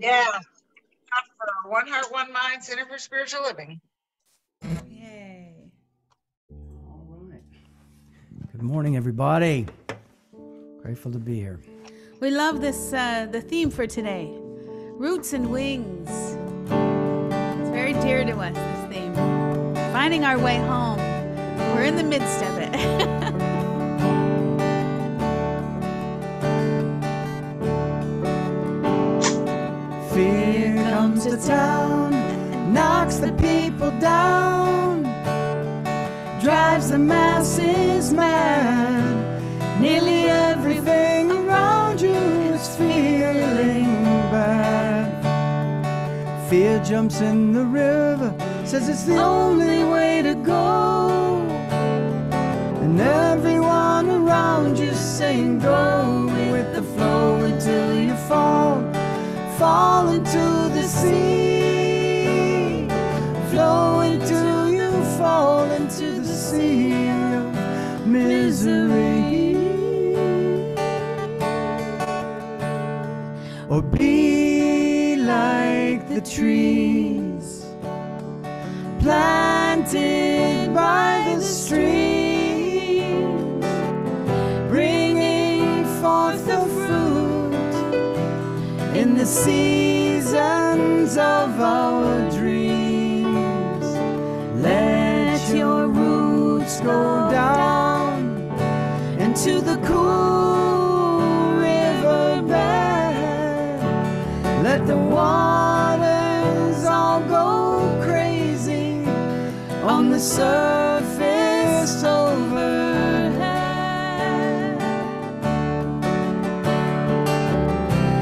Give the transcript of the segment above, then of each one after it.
Yeah. For One Heart, One Mind, Center for Spiritual Living. Yay. All right. Good morning, everybody. Grateful to be here. We love this, the theme for today, Roots and Wings. It's very dear to us, this theme. Finding our way home. We're in the midst of it. Fear comes to town, knocks the people down, drives the masses mad. Nearly everything around you is feeling bad. Fear jumps in the river, says it's the only way to go. And everyone around you saying go with the flow until you fall into the sea. Flow until you fall into the sea of misery. Or be like the trees planted by the streams, bringing forth the fruit in the seasons of our dreams. Let your roots go down into the cool riverbed. Let the waters all go crazy on the surface overhead.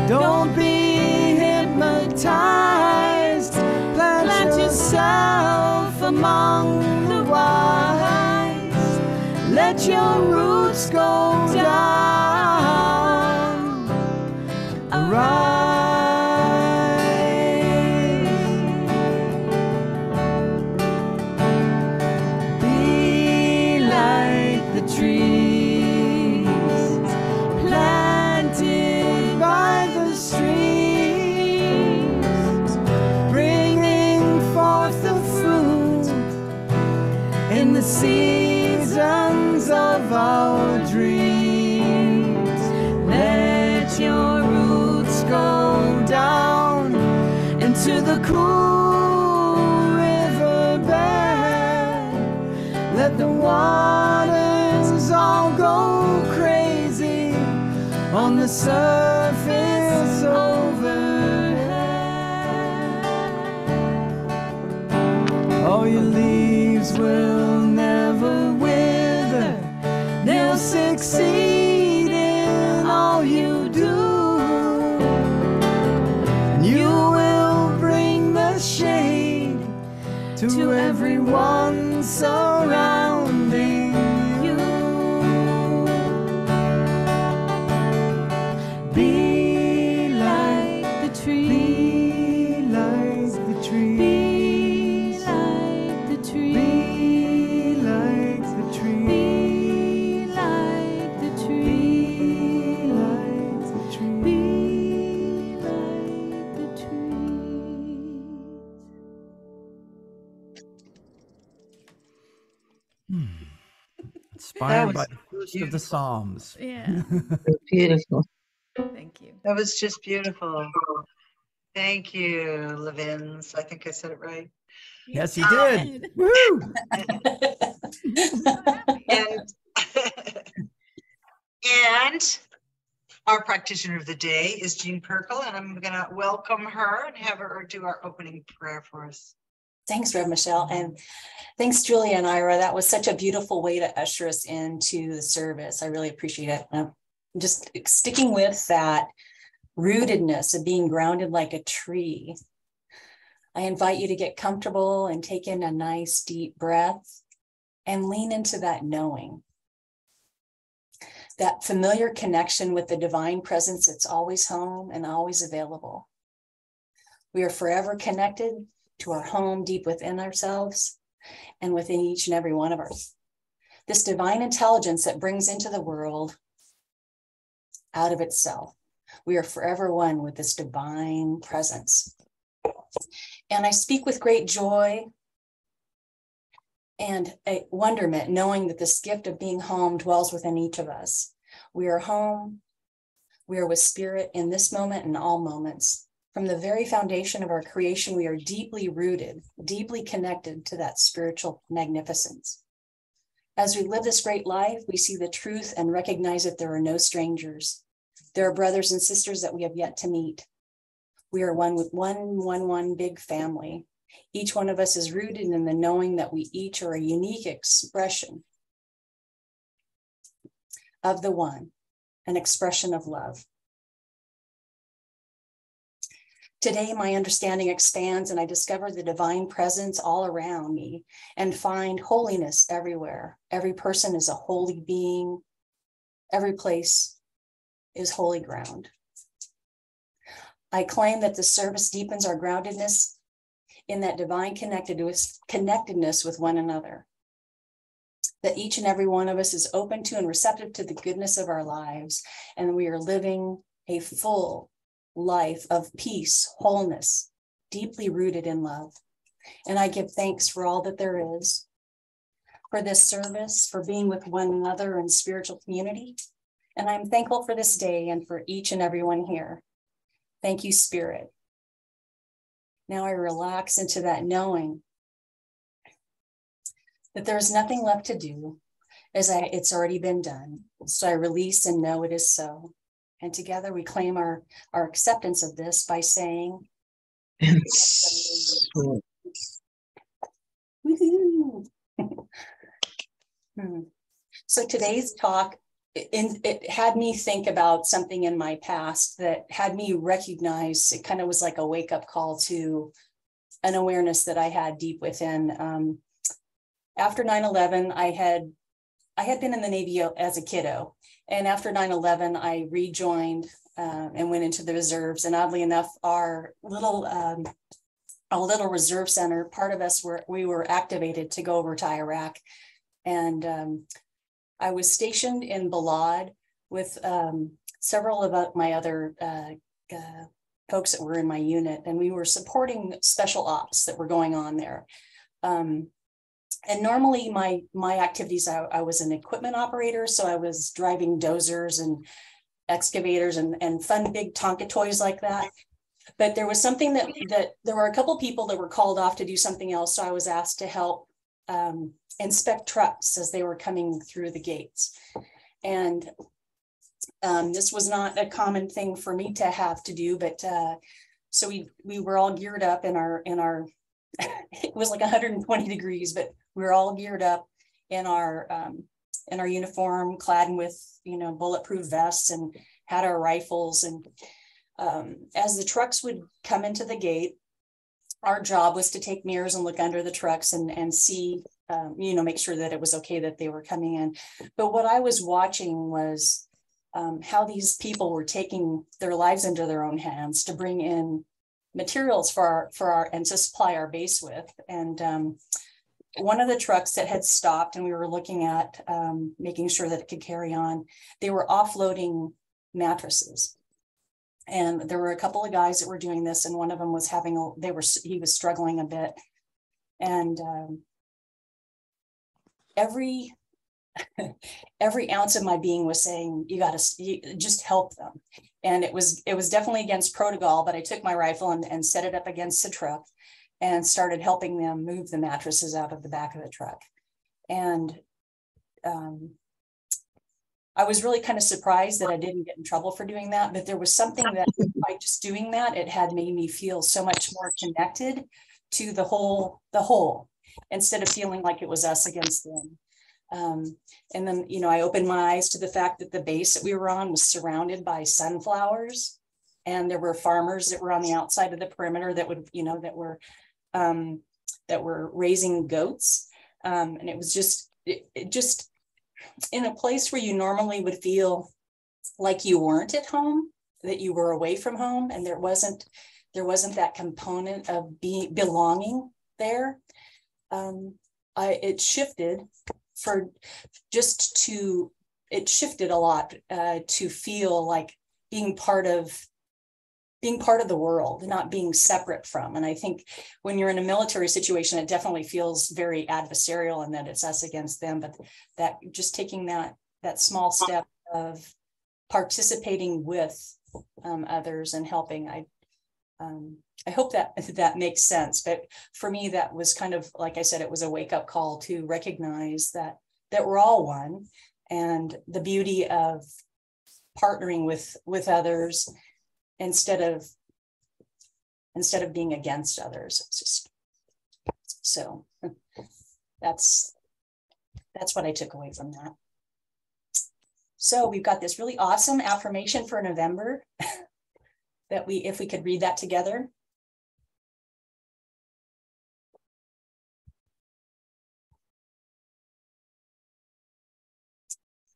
Don't be hypnotized. Plant yourself among the wise. Let your roots go down. Arise. Be like the trees planted by the streams, bringing forth the fruit in the seasons of our dreams. Let your roots go down into the cool riverbed. Let the waters all go crazy on the surface overhead. All your leaves will never wither. They'll succeed in all you do. And you will bring the shade to everyone surrounding you. Be like the tree. Be like the tree. Be like the tree. Be like the tree. Be like the tree. Be like the tree. Be like the tree. Inspired by the first of the Psalms. Yeah. Beautiful. Thank you. That was just beautiful. Thank you, Levins. I think I said it right. Yes, he did. Woo! And our practitioner of the day is Jean Pirkl, and I'm going to welcome her and have her do our opening prayer for us. Thanks, Rev Michelle, and thanks, Julia and Ira. That was such a beautiful way to usher us into the service. I really appreciate it. I'm just sticking with that rootedness of being grounded like a tree. I invite you to get comfortable and take in a nice deep breath and lean into that knowing. That familiar connection with the divine presence that's always home and always available. We are forever connected to our home deep within ourselves and within each and every one of us. This divine intelligence that brings into the world out of itself. We are forever one with this divine presence. And I speak with great joy and a wonderment, knowing that this gift of being home dwells within each of us. We are home. We are with spirit in this moment and all moments. From the very foundation of our creation, we are deeply rooted, deeply connected to that spiritual magnificence. As we live this great life, we see the truth and recognize that there are no strangers. There are brothers and sisters that we have yet to meet. We are one with one big family. Each one of us is rooted in the knowing that we each are a unique expression of the one, an expression of love. Today, my understanding expands and I discover the divine presence all around me and find holiness everywhere. Every person is a holy being. Every place is holy ground. I claim that the service deepens our groundedness in that divine connectedness with one another. That each and every one of us is open to and receptive to the goodness of our lives, and we are living a full life of peace, wholeness, deeply rooted in love. And I give thanks for all that there is, for this service, for being with one another in spiritual community. And I'm thankful for this day and for each and every one here. Thank you, Spirit. Now I relax into that knowing that there's nothing left to do, as it's already been done. So I release and know it is so. And together we claim our acceptance of this by saying, woohoo. So today's talk, it had me think about something in my past that had me recognize, it kind of was like a wake-up call to an awareness that I had deep within. After 9/11, I had been in the Navy as a kiddo. And after 9/11, I rejoined and went into the reserves. And oddly enough, our little reserve center, part of us we were activated to go over to Iraq. And I was stationed in Balad with several of my other folks that were in my unit, and we were supporting special ops that were going on there. And normally my activities, I was an equipment operator, so I was driving dozers and excavators and fun big Tonka toys like that. But there was something that there were a couple people that were called off to do something else, so I was asked to help inspect trucks as they were coming through the gates. And this was not a common thing for me to have to do, but so we were all geared up in our it was like 120 degrees, but we were all geared up in our uniform, clad with bulletproof vests, and had our rifles. And as the trucks would come into the gate, our job was to take mirrors and look under the trucks and see, make sure that it was okay that they were coming in. But what I was watching was how these people were taking their lives into their own hands to bring in materials for our and to supply our base with. And one of the trucks that had stopped, and we were looking at making sure that it could carry on, they were offloading mattresses. And there were a couple of guys that were doing this, and one of them was he was struggling a bit. And every ounce of my being was saying, you just help them. And it was definitely against protocol, but I took my rifle and set it up against the truck and started helping them move the mattresses out of the back of the truck. And I was really kind of surprised that I didn't get in trouble for doing that, but there was something that by just doing that, it had made me feel so much more connected to the whole, instead of feeling like it was us against them. And then, I opened my eyes to the fact that the base that we were on was surrounded by sunflowers, and there were farmers that were on the outside of the perimeter that would, that were raising goats. And it was just in a place where you normally would feel like you weren't at home, that you were away from home, and there wasn't that component of belonging there. It shifted a lot to feel like being part of the world, not being separate from. And I think when you're in a military situation, it definitely feels very adversarial and that it's us against them. But that just taking that small step of participating with others and helping, I hope that makes sense. But for me, that was kind of, like I said, it was a wake-up call to recognize that we're all one, and the beauty of partnering with others instead of being against others. It's just, so that's what I took away from that. So we've got this really awesome affirmation for November that if we could read that together.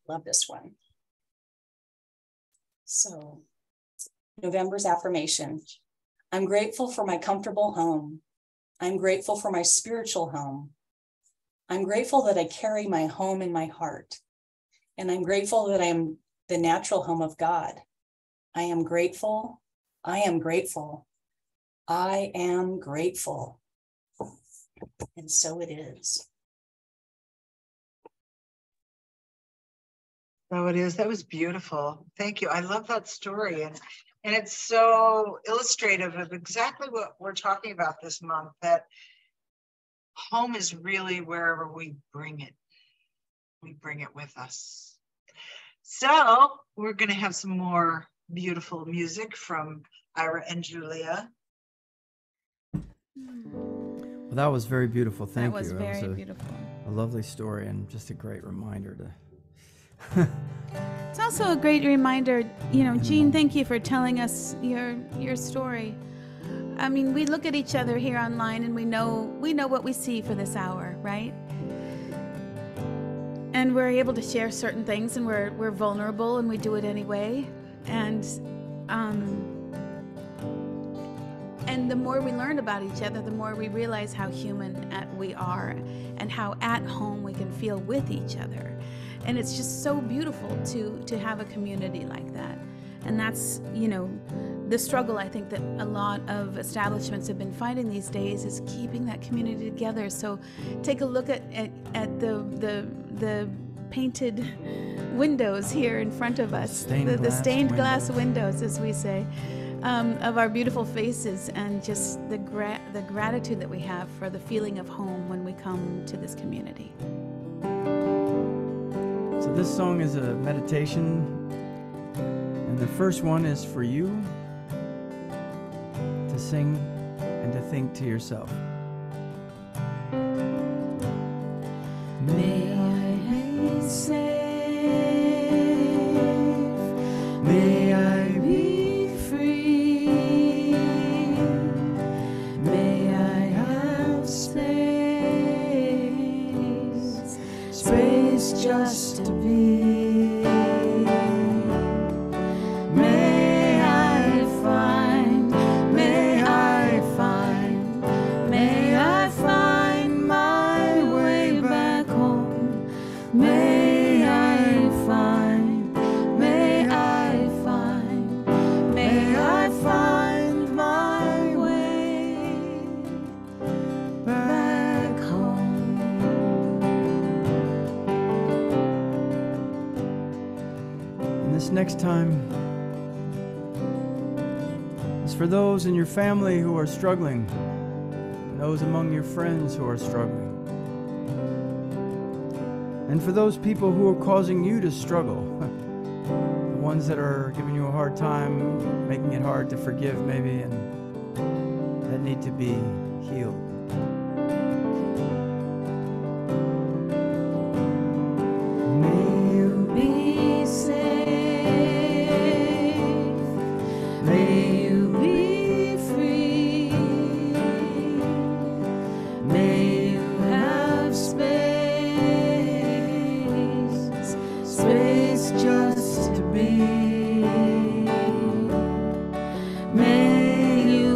Love this one. So November's affirmation: I'm grateful for my comfortable home. I'm grateful for my spiritual home. I'm grateful that I carry my home in my heart. And I'm grateful that I am the natural home of God. I am grateful. I am grateful. I am grateful. And so it is. So it is. That was beautiful. Thank you. I love that story. And it's so illustrative of exactly what we're talking about this month, that home is really wherever we bring it. We bring it with us. So we're going to have some more beautiful music from Ira and Julia. Well, that was very beautiful. Thank you. That was very beautiful. A lovely story and just a great reminder to. It's also a great reminder, Jean, thank you for telling us your story. I mean, we look at each other here online and we know what we see for this hour, right? And we're able to share certain things, and we're vulnerable, and we do it anyway. And the more we learn about each other, the more we realize how human we are and how at home we can feel with each other. And it's just so beautiful to have a community like that. And that's, the struggle I think that a lot of establishments have been finding these days is keeping that community together. So take a look at the painted windows here in front of us, the stained glass windows, as we say, of our beautiful faces, and just the gratitude that we have for the feeling of home when we come to this community. So this song is a meditation, and the first one is for you to sing and to think to yourself. May I be safe, May I be free, may I have space just to be. May I find my way back home. May I find my way back home. And this next time is for those in your family who are struggling, and those among your friends who are struggling, and for those people who are causing you to struggle, the ones that are giving you a hard time, making it hard to forgive maybe, and that need to be healed. May you be safe. May you be free. May you have space just to be. May you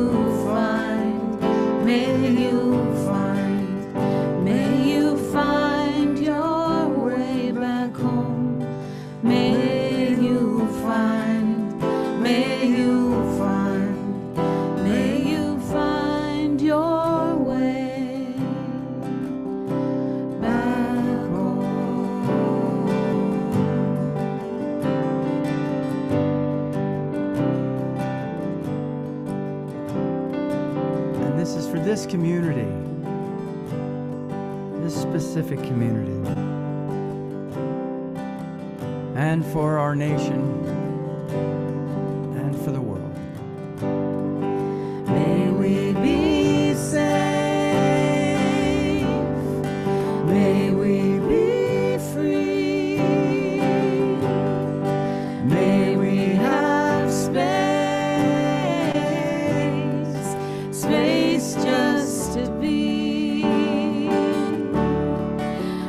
this is for this community, this specific community, and for our nation, and for the world. May we be safe. May we be free. May we have space just to be.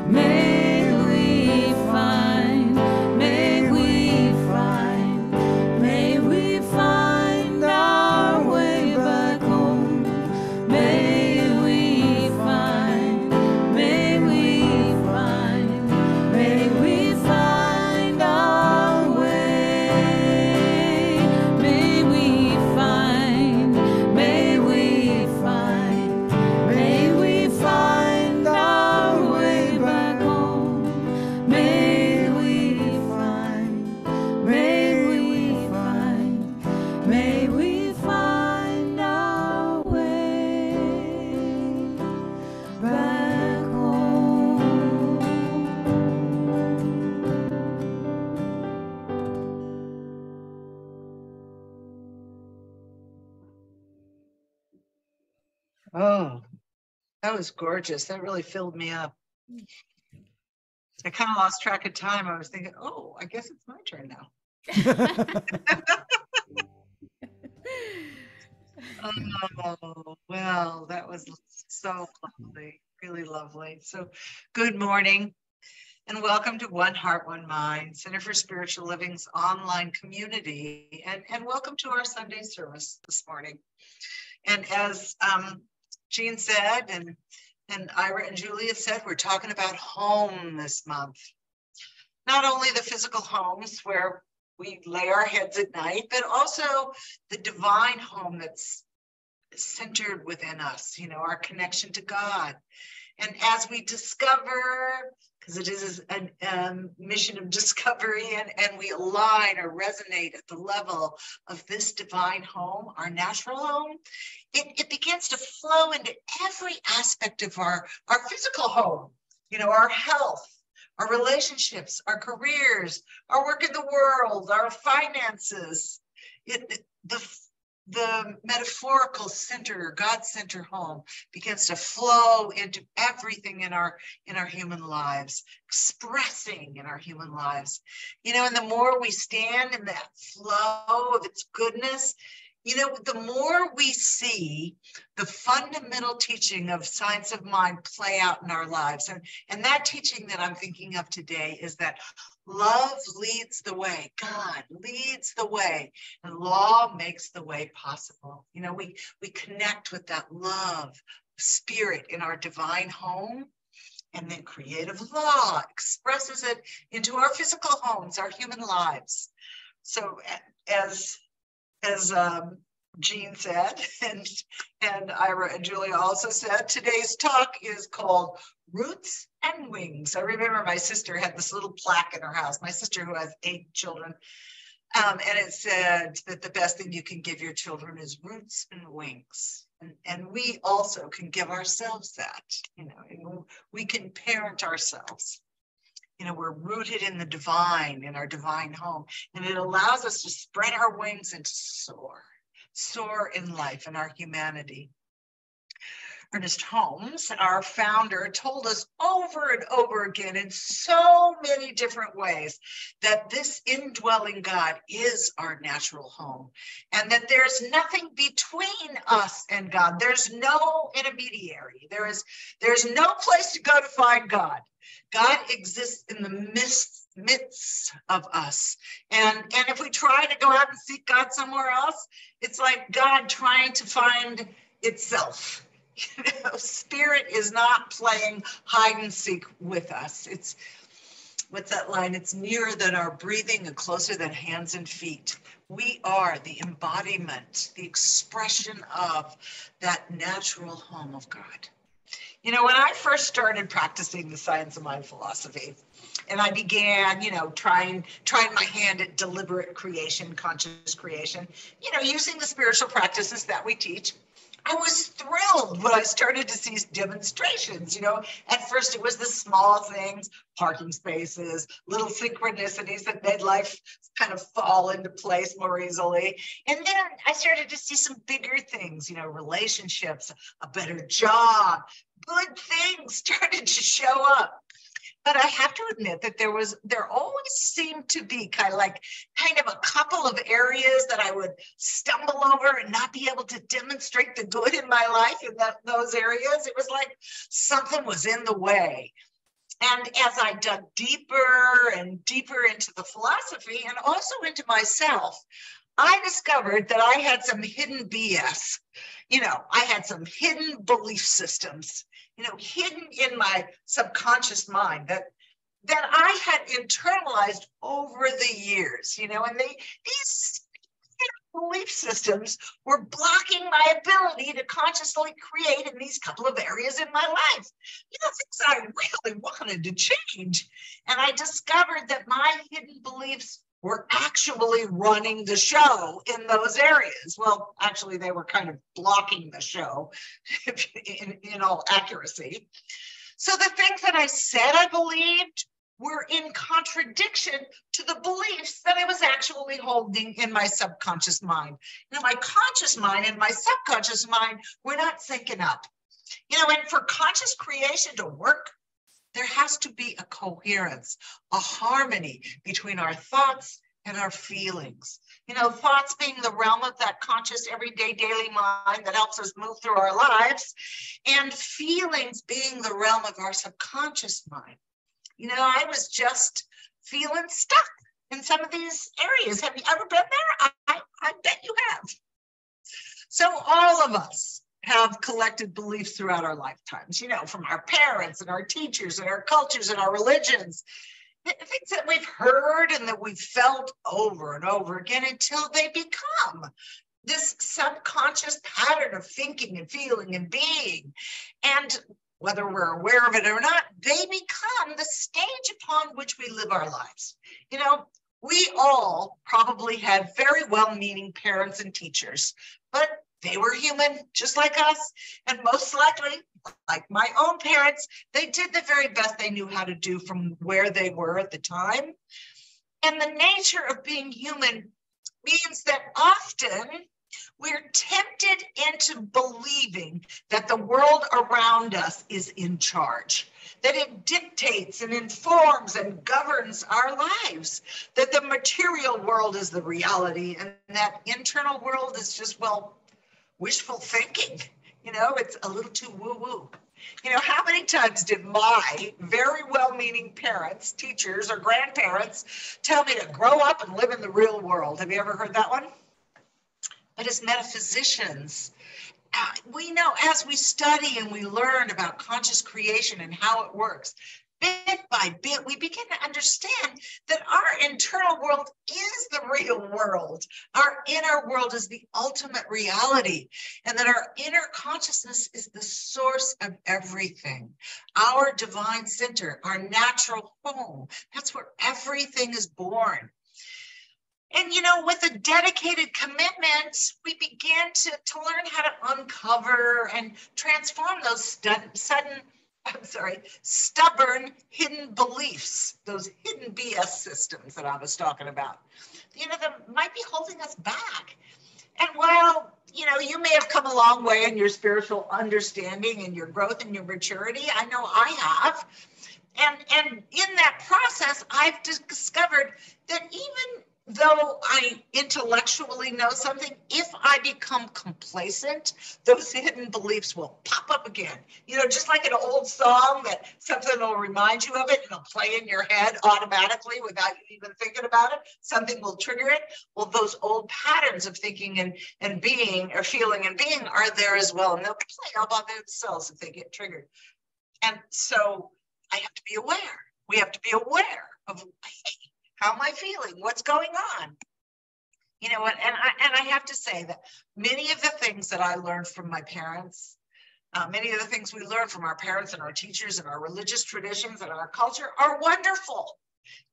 May we find our way back home. May we find our way. May we find our way back home. May we find our way back home. Oh, that was gorgeous. That really filled me up. I kind of lost track of time. I was thinking, oh, I guess it's my turn now. Oh, well, that was so lovely, really lovely. So good morning and welcome to One Heart, One Mind, Center for Spiritual Living's online community. And welcome to our Sunday service this morning. And as Jean said, and Ira and Julia said, we're talking about home this month. Not only the physical homes where we lay our heads at night, but also the divine home that's centered within us, you know, our connection to God. And as we discover, because it is a mission of discovery, and we align or resonate at the level of this divine home, our natural home, it begins to flow into every aspect of our physical home, you know, our health, our relationships, our careers, our work in the world, our finances, the metaphorical center, God-centered home begins to flow into everything in our human lives, expressing in our human lives. You know, and the more we stand in that flow of its goodness, you know, the more we see the fundamental teaching of science of mind play out in our lives. And that teaching that I'm thinking of today is that love leads the way. God leads the way, and law makes the way possible. You know, we connect with that love spirit in our divine home, and then creative law expresses it into our physical homes, our human lives. So as Jean said, and Ira and Julia also said, today's talk is called Roots and Wings. I remember my sister had this little plaque in her house, my sister who has 8 children, and it said that the best thing you can give your children is roots and wings. And we also can give ourselves that, you know, and we can parent ourselves. You know, we're rooted in the divine, in our divine home, and it allows us to spread our wings and soar in life and our humanity. Ernest Holmes, our founder, told us over and over again in so many different ways that this indwelling God is our natural home, and that there's nothing between us and God. There's no intermediary. There's no place to go to find God. God exists in the midst of us. And if we try to go out and seek God somewhere else, it's like God trying to find itself. You know, spirit is not playing hide and seek with us. It's, what's that line? It's nearer than our breathing and closer than hands and feet. We are the embodiment, the expression of that natural home of God. You know, when I first started practicing the science of mind philosophy, and I began, you know, trying my hand at deliberate creation, conscious creation, you know, using the spiritual practices that we teach, I was thrilled when I started to see demonstrations. At first it was the small things, parking spaces, little synchronicities that made life kind of fall into place more easily. And then I started to see some bigger things, relationships, a better job, good things started to show up. But I have to admit that there always seemed to be kind of a couple of areas that I would stumble over and not be able to demonstrate the good in my life in those areas. It was like something was in the way. And as I dug deeper and deeper into the philosophy and also into myself, I discovered that I had some hidden BS. I had some hidden belief systems, hidden in my subconscious mind that I had internalized over the years, and these belief systems were blocking my ability to consciously create in these couple of areas in my life. Things I really wanted to change. And I discovered that my hidden beliefs were actually running the show in those areas. Well, actually, they were kind of blocking the show in all accuracy. So the things that I said I believed were in contradiction to the beliefs that I was actually holding in my subconscious mind. My conscious mind and my subconscious mind were not syncing up. And for conscious creation to work, there has to be a coherence, a harmony between our thoughts and our feelings. Thoughts being the realm of that conscious, everyday, daily mind that helps us move through our lives, and feelings being the realm of our subconscious mind. I was just feeling stuck in some of these areas. Have you ever been there? I bet you have. So all of us have collected beliefs throughout our lifetimes, from our parents and our teachers and our cultures and our religions, things that we've heard and that we've felt over and over again until they become this subconscious pattern of thinking and feeling and being. And whether we're aware of it or not, they become the stage upon which we live our lives. We all probably had very well-meaning parents and teachers, but they were human, just like us. And most likely, like my own parents, they did the very best they knew how to do from where they were at the time. And the nature of being human means that often we're tempted into believing that the world around us is in charge, that it dictates and informs and governs our lives, that the material world is the reality and that internal world is just, wishful thinking. It's a little too woo-woo. How many times did my very well-meaning parents, teachers, or grandparents tell me to grow up and live in the real world? Have you ever heard that one? But as metaphysicians, we know as we study and we learn about conscious creation and how it works, bit by bit, we begin to understand that our internal world is the real world. Our inner world is the ultimate reality, and that our inner consciousness is the source of everything. Our divine center, our natural home, that's where everything is born. And, with a dedicated commitment, we began to learn how to uncover and transform those stubborn hidden beliefs, those hidden BS systems that I was talking about, that might be holding us back. And while, you may have come a long way in your spiritual understanding and your growth and your maturity, I know I have. And in that process, I've discovered that even though I intellectually know something, if I become complacent, those hidden beliefs will pop up again. Just like an old song that something will remind you of it and it'll play in your head automatically without you even thinking about it. Something will trigger it. Well, those old patterns of thinking and being or feeling and being are there as well. And they'll play all by themselves if they get triggered. And so I have to be aware. We have to be aware of, hey, how am I feeling? What's going on? And I have to say that many of the things that I learned from my parents, many of the things we learn from our parents and our teachers and our religious traditions and our culture are wonderful.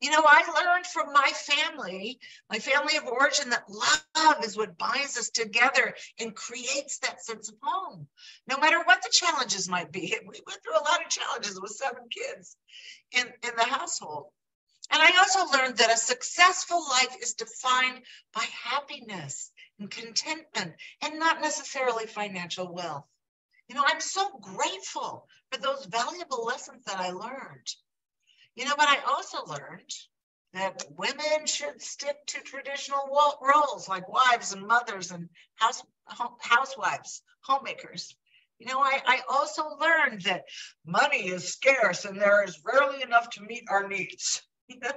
You know, I learned from my family of origin, that love is what binds us together and creates that sense of home, no matter what the challenges might be. We went through a lot of challenges with 7 kids in the household. And I also learned that a successful life is defined by happiness and contentment, and not necessarily financial wealth. You know, I'm so grateful for those valuable lessons that I learned. You know, but I also learned that women should stick to traditional roles like wives and mothers and housewives, homemakers. You know, I also learned that money is scarce and there is rarely enough to meet our needs. You know,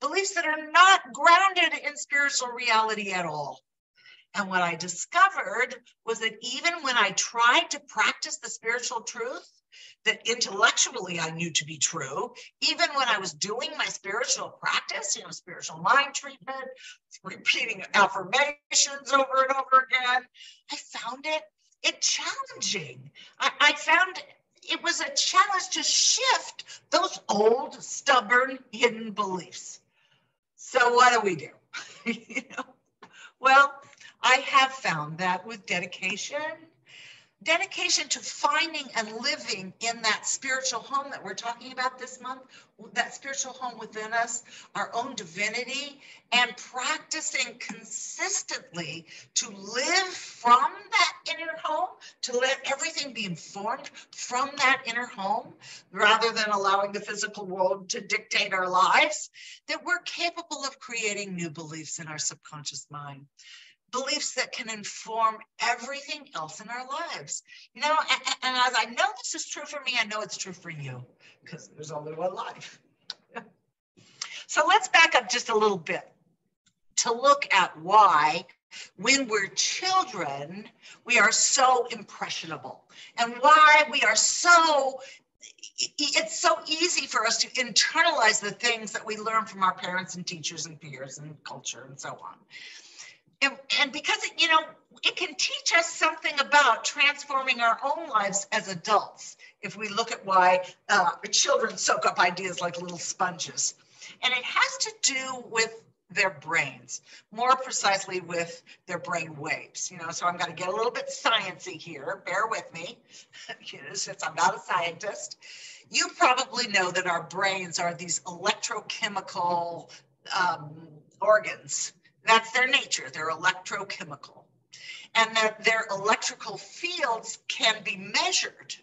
beliefs that are not grounded in spiritual reality at all. And what I discovered was that even when I tried to practice the spiritual truth that intellectually I knew to be true, even when I was doing my spiritual practice, you know, spiritual mind treatment, repeating affirmations over and over again, I found it challenging. I found it was a challenge to shift those old, stubborn, hidden beliefs. So what do? You know? Well, I have found that with dedication to finding and living in that spiritual home that we're talking about this month, that spiritual home within us, our own divinity, and practicing consistently to live from that inner home, to let everything be informed from that inner home, rather than allowing the physical world to dictate our lives, that we're capable of creating new beliefs in our subconscious mind. Beliefs that can inform everything else in our lives. You know, and as I know this is true for me, I know it's true for you, because there's only one life. So let's back up just a little bit to look at why, when we're children, we are so impressionable, and why we are so, it's so easy for us to internalize the things that we learn from our parents and teachers and peers and culture and so on. And because, you know, it can teach us something about transforming our own lives as adults, if we look at why children soak up ideas like little sponges. And it has to do with their brains, more precisely with their brain waves. You know, so I'm going to get a little bit sciencey here. Bear with me, you know, since I'm not a scientist. You probably know that our brains are these electrochemical organs. That's their nature. They're electrochemical, and that their electrical fields can be measured.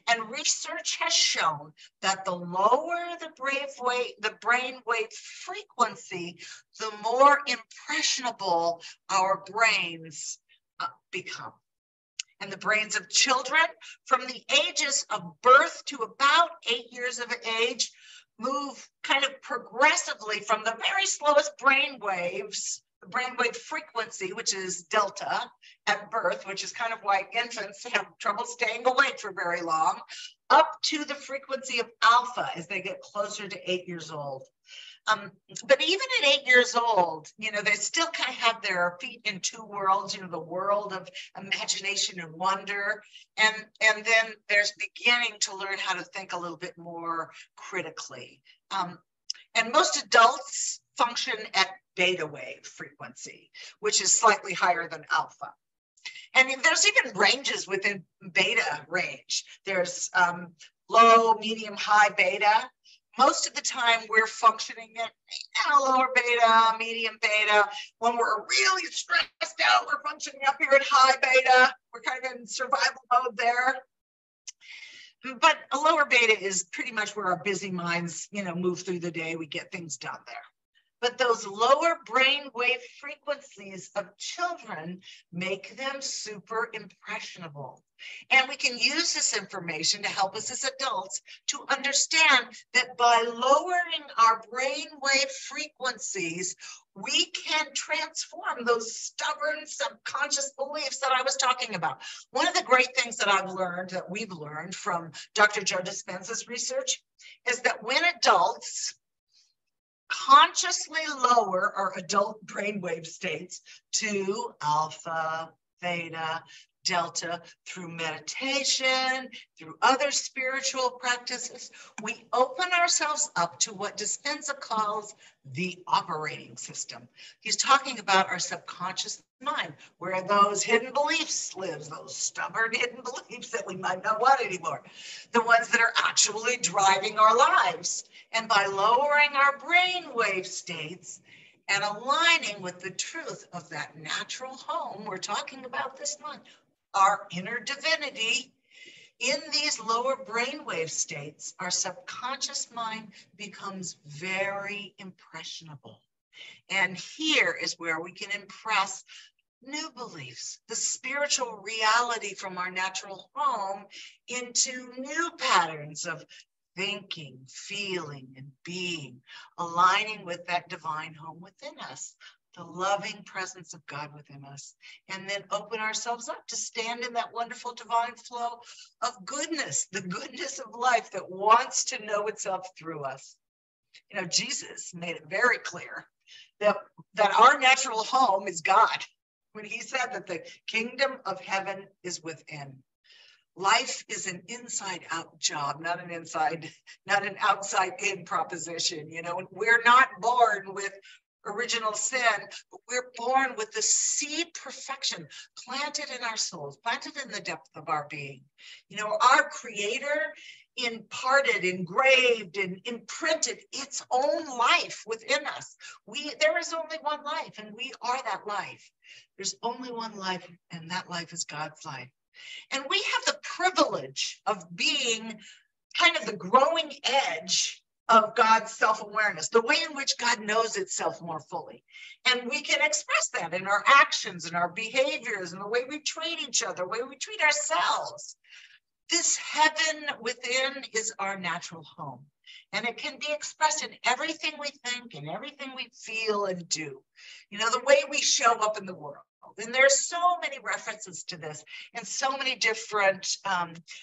And research has shown that the lower the brainwave frequency, the more impressionable our brains become. And the brains of children from the ages of birth to about 8 years of age move kind of progressively from the very slowest brain waves, the brainwave frequency, which is delta at birth, which is kind of why infants have trouble staying awake for very long, up to the frequency of alpha as they get closer to 8 years old. But even at 8 years old, you know, they still kind of have their feet in 2 worlds, you know, the world of imagination and wonder. And then there's beginning to learn how to think a little bit more critically. And most adults function at beta wave frequency, which is slightly higher than alpha. And there's even ranges within beta range. There's low, medium, high beta. Most of the time we're functioning at a lower beta, medium beta. When we're really stressed out, we're functioning up here at high beta. We're kind of in survival mode there. But a lower beta is pretty much where our busy minds, you know, move through the day. We get things done there. But those lower brainwave frequencies of children make them super impressionable. And we can use this information to help us as adults to understand that by lowering our brainwave frequencies, we can transform those stubborn subconscious beliefs that I was talking about. One of the great things that I've learned, that we've learned from Dr. Joe Dispenza's research, is that when adults consciously lower our adult brainwave states to alpha, theta, delta through meditation, through other spiritual practices. We open ourselves up to what Dispenza calls the operating system. He's talking about our subconscious mind, where those hidden beliefs live, those stubborn hidden beliefs that we might not want anymore, the ones that are actually driving our lives. And by lowering our brainwave states and aligning with the truth of that natural home we're talking about this month, our inner divinity, in these lower brainwave states, our subconscious mind becomes very impressionable. And here is where we can impress new beliefs, the spiritual reality from our natural home into new patterns of thinking, feeling, and being, aligning with that divine home within us, the loving presence of God within us, and then open ourselves up to stand in that wonderful divine flow of goodness, the goodness of life that wants to know itself through us. You know, Jesus made it very clear that our natural home is God when he said that the kingdom of heaven is within. Life is an inside-out job, not an outside-in proposition. You know, we're not born with original sin, but we're born with the seed perfection planted in our souls, planted in the depth of our being. You know, our Creator imparted, engraved, and imprinted its own life within us. There is only one life, and we are that life. There's only one life, and that life is God's life. And we have the privilege of being kind of the growing edge of God's self-awareness, the way in which God knows itself more fully. And we can express that in our actions and our behaviors and the way we treat each other, the way we treat ourselves. This heaven within is our natural home. And it can be expressed in everything we think and everything we feel and do. You know, the way we show up in the world. And there's so many references to this in so many different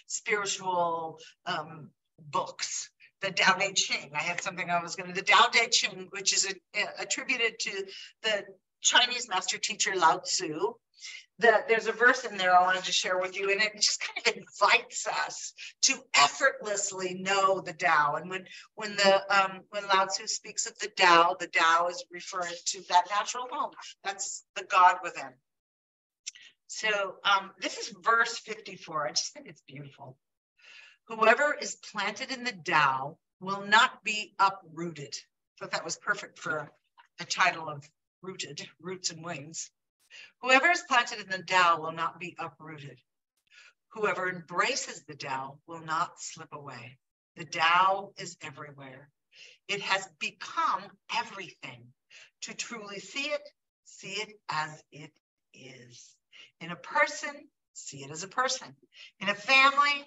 spiritual books. The Tao Te Ching. I had something I was going to, the Tao Te Ching, which is attributed to the Chinese master teacher Lao Tzu. There's a verse in there I wanted to share with you, and it just kind of invites us to effortlessly know the Tao. And when Lao Tzu speaks of the Tao is referring to that natural home. That's the God within. So this is verse 54. I just think it's beautiful. Whoever is planted in the Tao will not be uprooted. I thought that was perfect for a title of Rooted, Roots and Wings. Whoever is planted in the Tao will not be uprooted. Whoever embraces the Tao will not slip away. The Tao is everywhere. It has become everything. To truly see it as it is. In a person, see it as a person. In a family,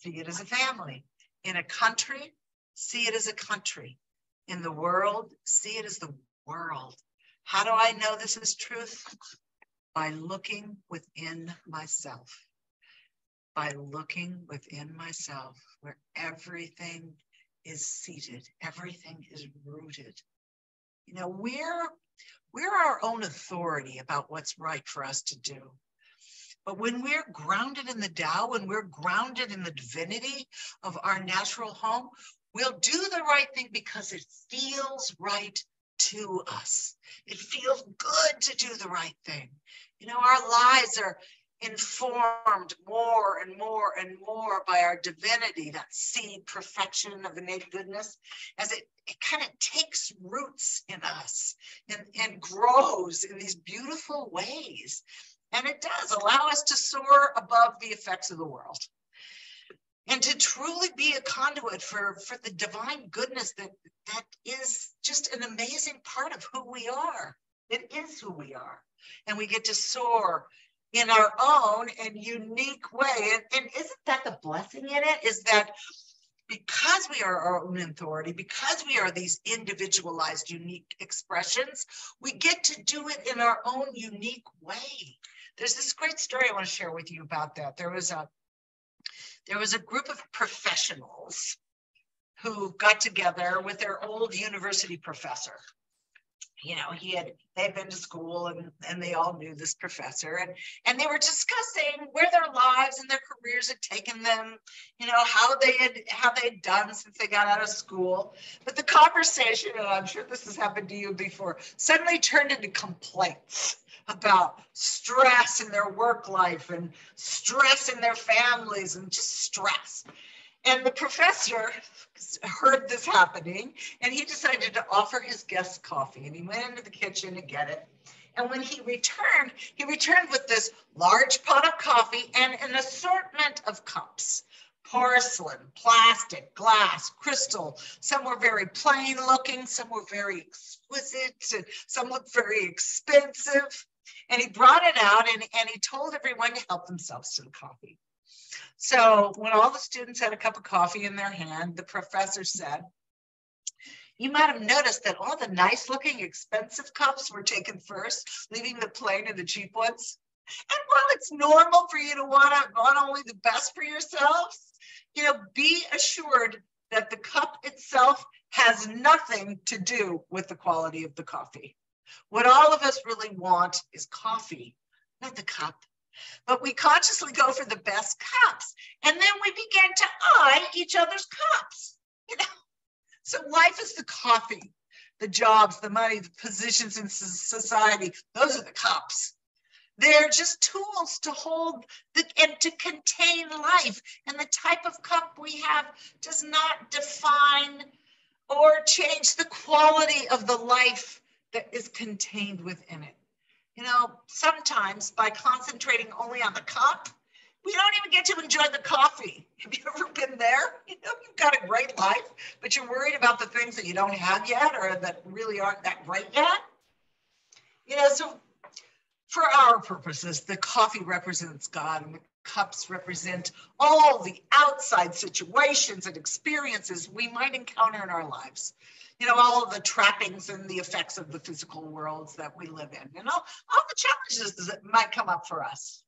see it as a family. In a country, see it as a country. In the world, see it as the world. How do I know this is truth? By looking within myself. By looking within myself, where everything is seated, everything is rooted. You know, we're our own authority about what's right for us to do. But when we're grounded in the Tao, when we're grounded in the divinity of our natural home, we'll do the right thing because it feels right to us. It feels good to do the right thing. You know, our lives are informed more and more and more by our divinity, that seed perfection of innate goodness, as it kind of takes roots in us and grows in these beautiful ways. And it does allow us to soar above the effects of the world and to truly be a conduit for the divine goodness that is just an amazing part of who we are. It is who we are. And we get to soar in our own and unique way. And isn't that the blessing in it? Is that because we are our own authority, because we are these individualized, unique expressions, we get to do it in our own unique way. There's this great story I want to share with you about that. There was a group of professionals who got together with their old university professor. you know, they had been to school, and they all knew this professor, and they were discussing where their lives and their careers had taken them, you know, how they'd done since they got out of school. But the conversation, and I'm sure this has happened to you before, suddenly turned into complaints about stress in their work life and stress in their families and just stress. And the professor heard this happening, and he decided to offer his guests coffee. And he went into the kitchen to get it. And when he returned with this large pot of coffee and an assortment of cups: porcelain, plastic, glass, crystal. Some were very plain looking, some were very exquisite, and some looked very expensive. And he brought it out, and he told everyone to help themselves to the coffee. So when all the students had a cup of coffee in their hand, the professor said, "You might have noticed that all the nice looking expensive cups were taken first, leaving the plain and the cheap ones. And while it's normal for you to want only the best for yourselves, you know, be assured that the cup itself has nothing to do with the quality of the coffee. What all of us really want is coffee, not the cup. But we consciously go for the best cups, and then we begin to eye each other's cups, you know. So life is the coffee, the jobs, the money, the positions in society. Those are the cups. They're just tools to hold and to contain life. And the type of cup we have does not define or change the quality of the life that is contained within it. You know, sometimes by concentrating only on the cup, we don't even get to enjoy the coffee. Have you ever been there? You know, you've got a great life, but you're worried about the things that you don't have yet or that really aren't that great yet. You know, so for our purposes, the coffee represents God, and the cups represent all the outside situations and experiences we might encounter in our lives. You know, all of the trappings and the effects of the physical worlds that we live in, and all the challenges that might come up for us.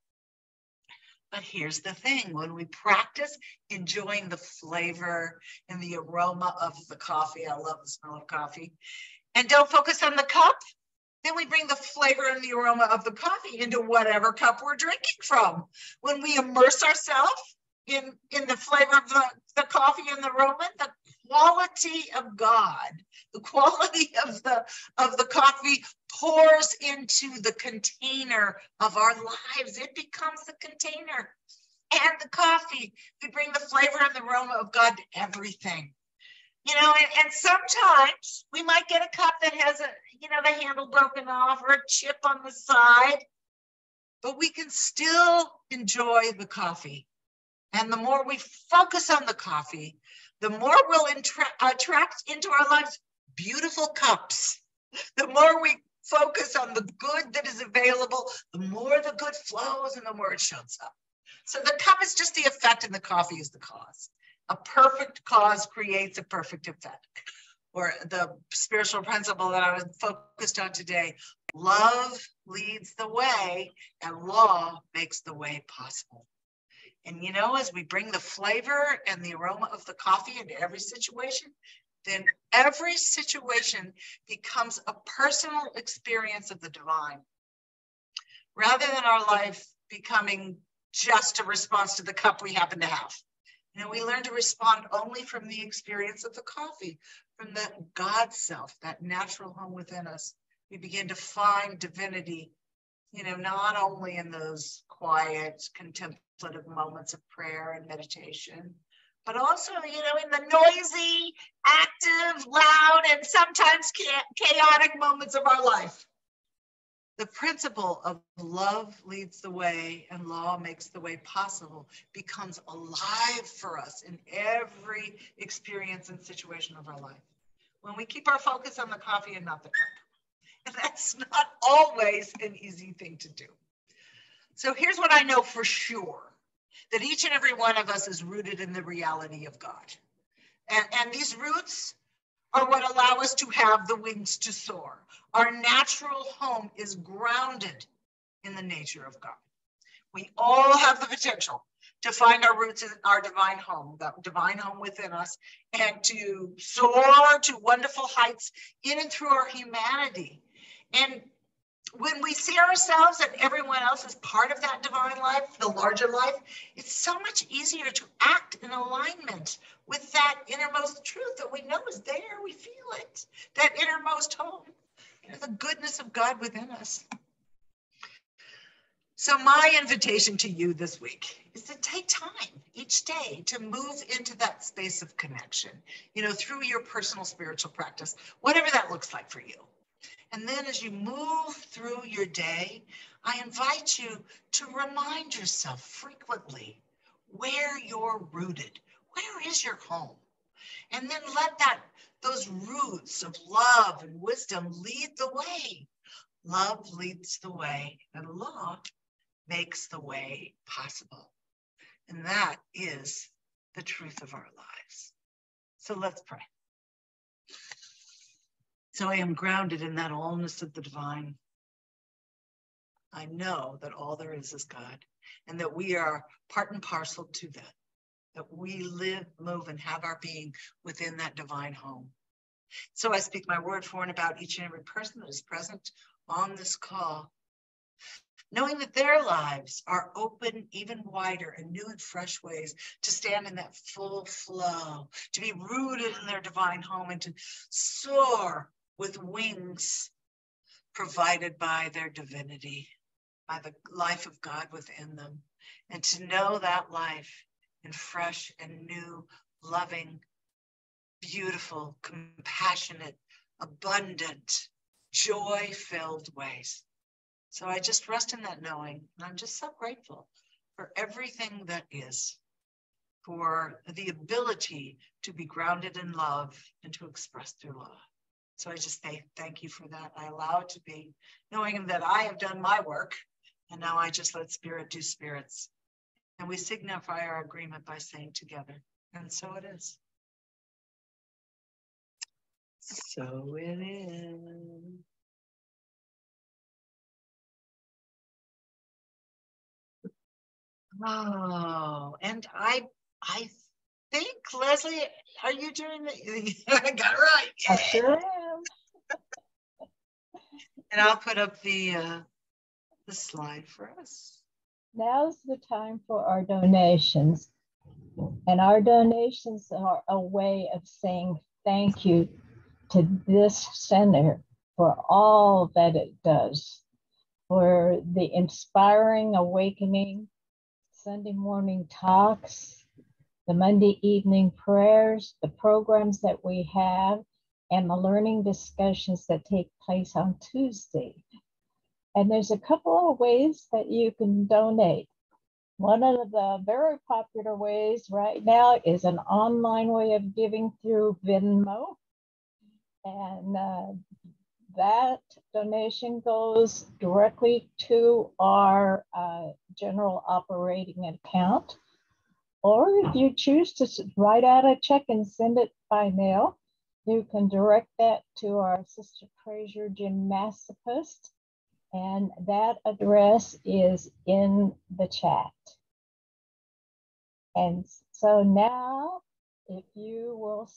But here's the thing: when we practice enjoying the flavor and the aroma of the coffee, I love the smell of coffee, and don't focus on the cup, then we bring the flavor and the aroma of the coffee into whatever cup we're drinking from. When we immerse ourselves in the flavor of the coffee and the aroma, the quality of God, the quality of the coffee pours into the container of our lives. It becomes the container. And the coffee, we bring the flavor and the aroma of God to everything. You know, and sometimes we might get a cup that has the handle broken off or a chip on the side, but we can still enjoy the coffee. And the more we focus on the coffee, the more we'll attract into our lives beautiful cups. The more we focus on the good that is available, the more the good flows and the more it shows up. So the cup is just the effect and the coffee is the cause. A perfect cause creates a perfect effect. Or the spiritual principle that I was focused on today: love leads the way and law makes the way possible. And you know, as we bring the flavor and the aroma of the coffee into every situation, then every situation becomes a personal experience of the divine, rather than our life becoming just a response to the cup we happen to have. You know, we learn to respond only from the experience of the coffee, from the God self, that natural home within us. We begin to find divinity, you know, not only in those quiet, contemplative moments of prayer and meditation, but also, you know, in the noisy, active, loud, and sometimes chaotic moments of our life. The principle of love leads the way and law makes the way possible becomes alive for us in every experience and situation of our life, when we keep our focus on the coffee and not the cup. And that's not always an easy thing to do. So here's what I know for sure: that each and every one of us is rooted in the reality of God. And these roots are what allow us to have the wings to soar. Our natural home is grounded in the nature of God. We all have the potential to find our roots in our divine home, that divine home within us, and to soar to wonderful heights in and through our humanity. And when we see ourselves and everyone else as part of that divine life, the larger life, it's so much easier to act in alignment with that innermost truth that we know is there. We feel it, that innermost home, the goodness of God within us. So my invitation to you this week is to take time each day to move into that space of connection, through your personal spiritual practice, whatever that looks like for you. And then as you move through your day, I invite you to remind yourself frequently where you're rooted. Where is your home? And then let those roots of love and wisdom lead the way. Love leads the way, and love makes the way possible. And that is the truth of our lives. So let's pray. So I am grounded in that allness of the divine. I know that all there is God, and that we are part and parcel to that we live, move, and have our being within that divine home. So I speak my word for and about each and every person that is present on this call, knowing that their lives are open even wider and new and fresh ways to stand in that full flow, to be rooted in their divine home, and to soar with wings provided by their divinity, by the life of God within them, and to know that life in fresh and new, loving, beautiful, compassionate, abundant, joy-filled ways. So I just rest in that knowing, and I'm just so grateful for everything that is, for the ability to be grounded in love and to express through love. So I just say thank you for that. I allow it to be, knowing that I have done my work, and now I just let Spirit do Spirits. And we signify our agreement by saying together, and so it is. So it is. Oh, and I think, Leslie, are you doing the, I got it right. I sure am. And I'll put up the slide for us. Now's the time for our donations. And our donations are a way of saying thank you to this center for all that it does, for the inspiring awakening, Sunday morning talks, the Monday evening prayers, the programs that we have, and the learning discussions that take place on Tuesday. And there's a couple of ways that you can donate. One of the very popular ways right now is an online way of giving through Venmo. And that donation goes directly to our general operating account. Or if you choose to write out a check and send it by mail, you can direct that to our Sister Treasure Gymnastics, and that address is in the chat. And so now, if you will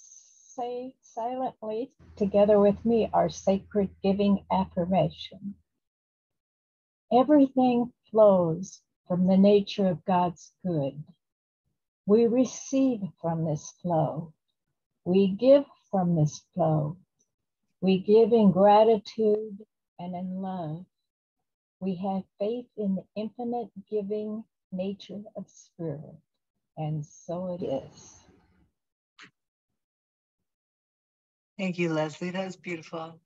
say silently together with me our sacred giving affirmation. Everything flows from the nature of God's good. We receive from this flow. We give from this flow. We give in gratitude and in love. We have faith in the infinite giving nature of Spirit. And so it is. Thank you, Leslie. That was beautiful.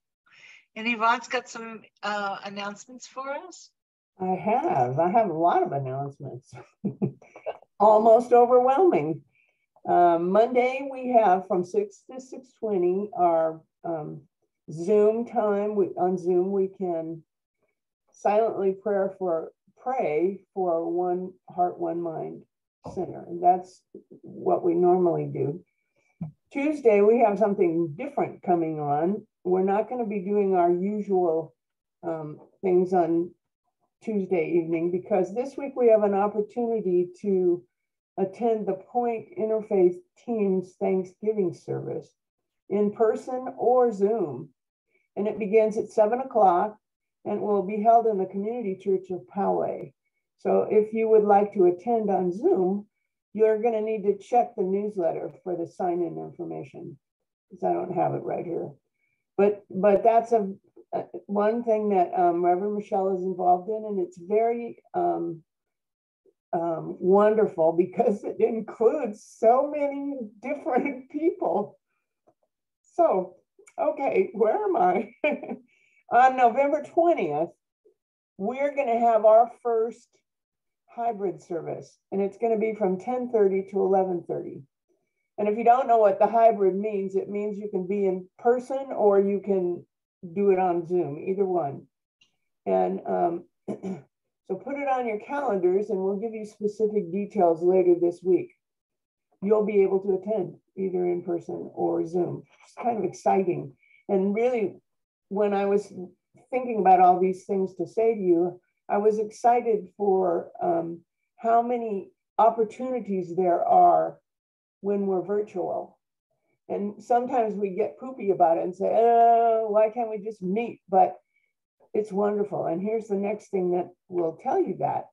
And Yvonne's got some announcements for us. I have a lot of announcements. Almost overwhelming. Monday, we have from 6 to 6:20 our Zoom time. On Zoom, we can silently pray for One Heart, One Mind Center. And that's what we normally do. Tuesday, we have something different coming on. We're not going to be doing our usual things on Tuesday evening, because this week we have an opportunity to attend the Point Interfaith Team's Thanksgiving service in person or Zoom. And it begins at 7 o'clock and will be held in the Community Church of Poway. So if you would like to attend on Zoom, you're going to need to check the newsletter for the sign-in information, because I don't have it right here. But that's one thing that Reverend Michelle is involved in, and it's very wonderful because it includes so many different people. So, okay, where am I? On November 20th, we're going to have our first hybrid service, and it's going to be from 10:30 to 11:30. And if you don't know what the hybrid means, it means you can be in person or you can do it on Zoom, either one. And so put it on your calendars, and we'll give you specific details later this week. You'll be able to attend either in person or Zoom. It's kind of exciting. And really, when I was thinking about all these things to say to you, I was excited for how many opportunities there are when we're virtual. And sometimes we get poopy about it and say, oh, why can't we just meet? But it's wonderful. And here's the next thing that will tell you that.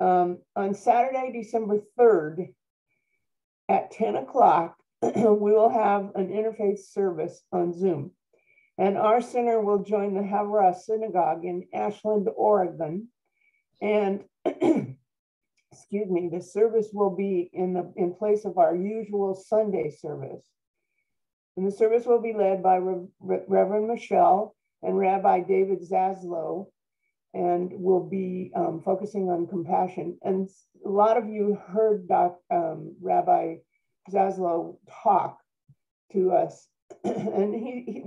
On Saturday, December 3rd at 10 o'clock, we will have an interfaith service on Zoom. And our center will join the Havra Synagogue in Ashland, Oregon. And excuse me, the service will be in place of our usual Sunday service. And the service will be led by Reverend Michelle and Rabbi David Zaslow, and will be focusing on compassion. And a lot of you heard Rabbi Zaslow talk to us, and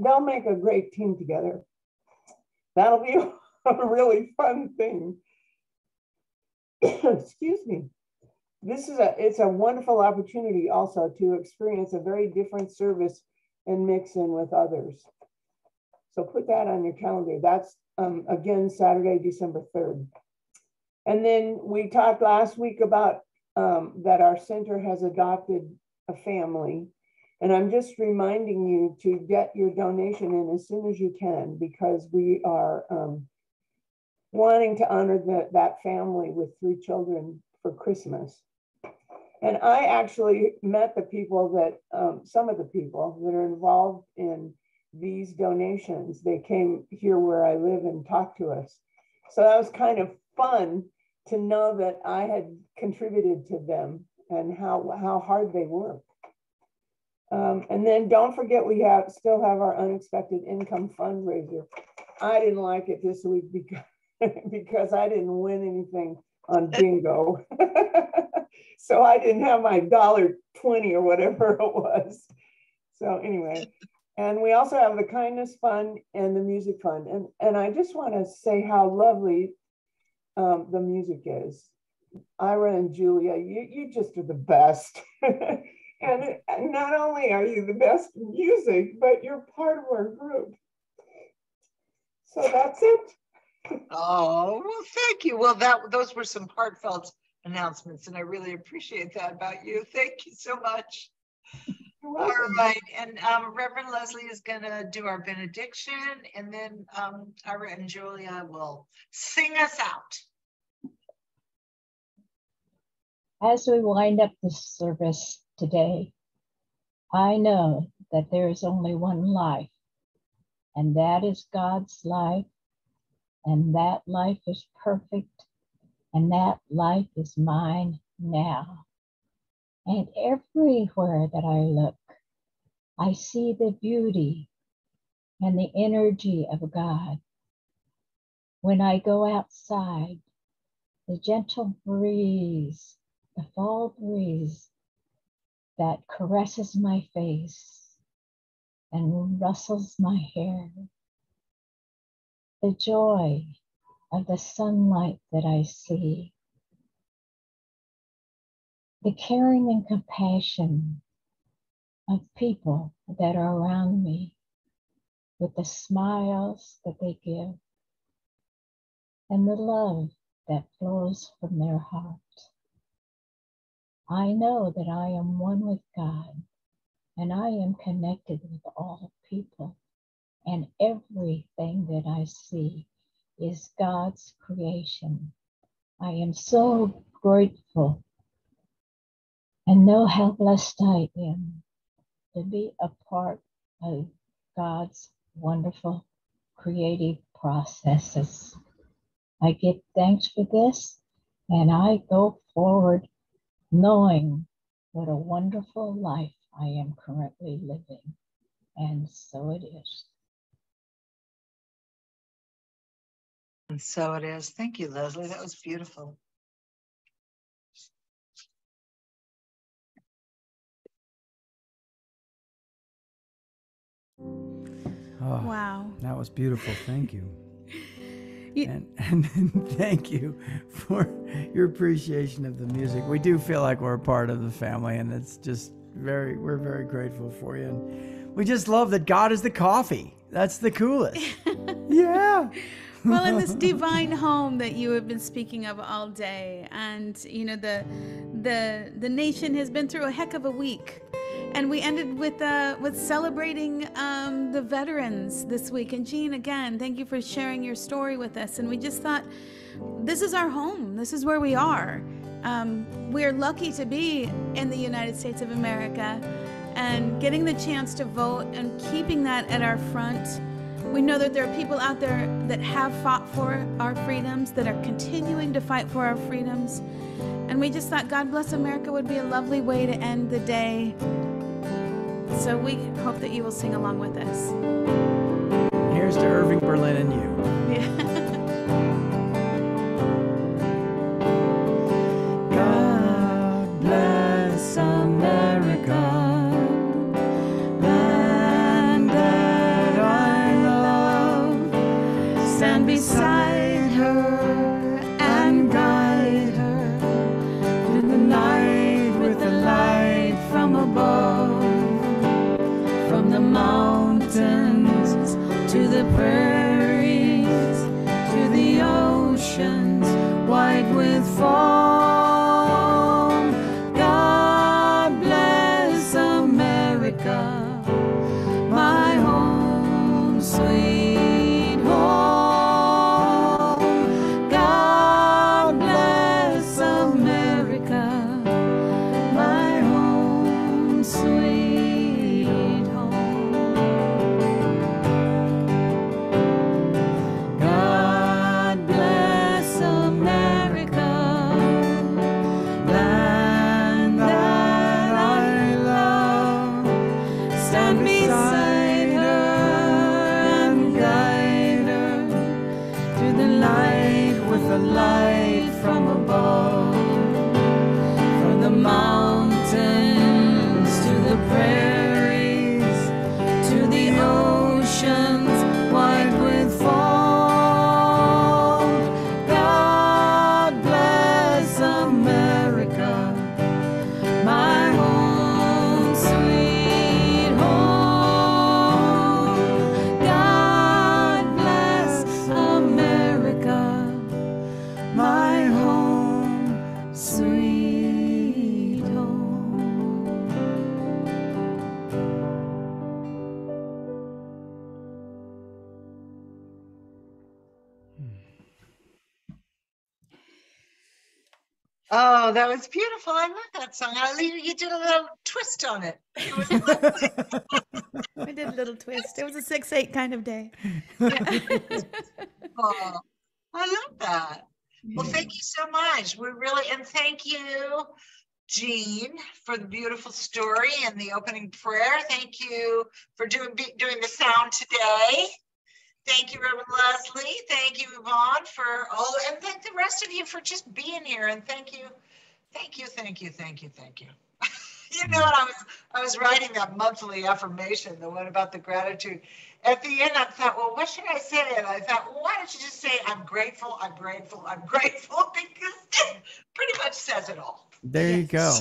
they'll make a great team together. That'll be a really fun thing. Excuse me. It's a wonderful opportunity also to experience a very different service and mix in with others. So put that on your calendar. That's again, Saturday, December 3rd. And then we talked last week about that our center has adopted a family. And I'm just reminding you to get your donation in as soon as you can, because we are wanting to honor that family with 3 children for Christmas. And I actually met the people that, some of the people that are involved in these donations. They came here where I live and talked to us. So that was kind of fun to know that I had contributed to them and how hard they work. And then don't forget, we still have our unexpected income fundraiser. I didn't like it this week because I didn't win anything on bingo. So I didn't have my $1.20 or whatever it was. So anyway, and we also have the Kindness Fund and the Music Fund. And I just want to say how lovely the music is. Ira and Julia, you just are the best. And not only are you the best in music, but you're part of our group. So that's it. Oh, well, thank you. Well, those were some heartfelt announcements, and I really appreciate that about you. Thank you so much. All right, and Reverend Leslie is going to do our benediction, and then Ira and Julia will sing us out. As we wind up this service today, I know that there is only one life, and that is God's life, and that life is perfect, and that life is mine now. And everywhere that I look, I see the beauty and the energy of God. When I go outside, the gentle breeze, the fall breeze that caresses my face and rustles my hair, the joy of the sunlight that I see, the caring and compassion of people that are around me, with the smiles that they give and the love that flows from their heart. I know that I am one with God, and I am connected with all people, and everything that I see is God's creation. I am so grateful and know how blessed I am to be a part of God's wonderful creative processes. I give thanks for this, and I go forward knowing what a wonderful life I am currently living. And so it is. And so it is. Thank you, Leslie. That was beautiful. Oh, Wow. that was beautiful. Thank you. You- And thank you for your appreciation of the music. We do feel like we're a part of the family, and it's just we're very grateful for you. And we just love that God is the coffee. That's the coolest. Yeah. Well, in this divine home that you have been speaking of all day, and you know the nation has been through a heck of a week, and we ended with celebrating the veterans this week. And Jean, again, thank you for sharing your story with us. And we just thought, this is our home. This is where we are. We're lucky to be in the United States of America, and getting the chance to vote and keeping that at our front. We know that there are people out there that have fought for our freedoms, that are continuing to fight for our freedoms. And we just thought God Bless America would be a lovely way to end the day. So we hope that you will sing along with us. Here's to Irving Berlin and you. Yeah. God bless America. Stand beside her and guide her through the night with the light from above, from the mountains to the prairies to the oceans white with foam. God bless America, my home sweet home. Light from above, from the mountains to the prairies to the oceans white with foam. God bless America, my home sweet home. God bless America, my home sweet home. Oh, that was beautiful. I love that song. You did a little twist on it. It was lovely. I did a little twist. It was a 6/8 kind of day. Oh, I love that. Well, thank you so much. And thank you, Jean, for the beautiful story and the opening prayer. Thank you for doing the sound today. Thank you, Reverend Leslie. Thank you, Yvonne, and thank the rest of you for just being here. And thank you. You know what? I was writing that monthly affirmation, the one about the gratitude. At the end, I thought, well, what should I say? And I thought, well, why don't you just say, I'm grateful, I'm grateful, I'm grateful, because it pretty much says it all. There you go.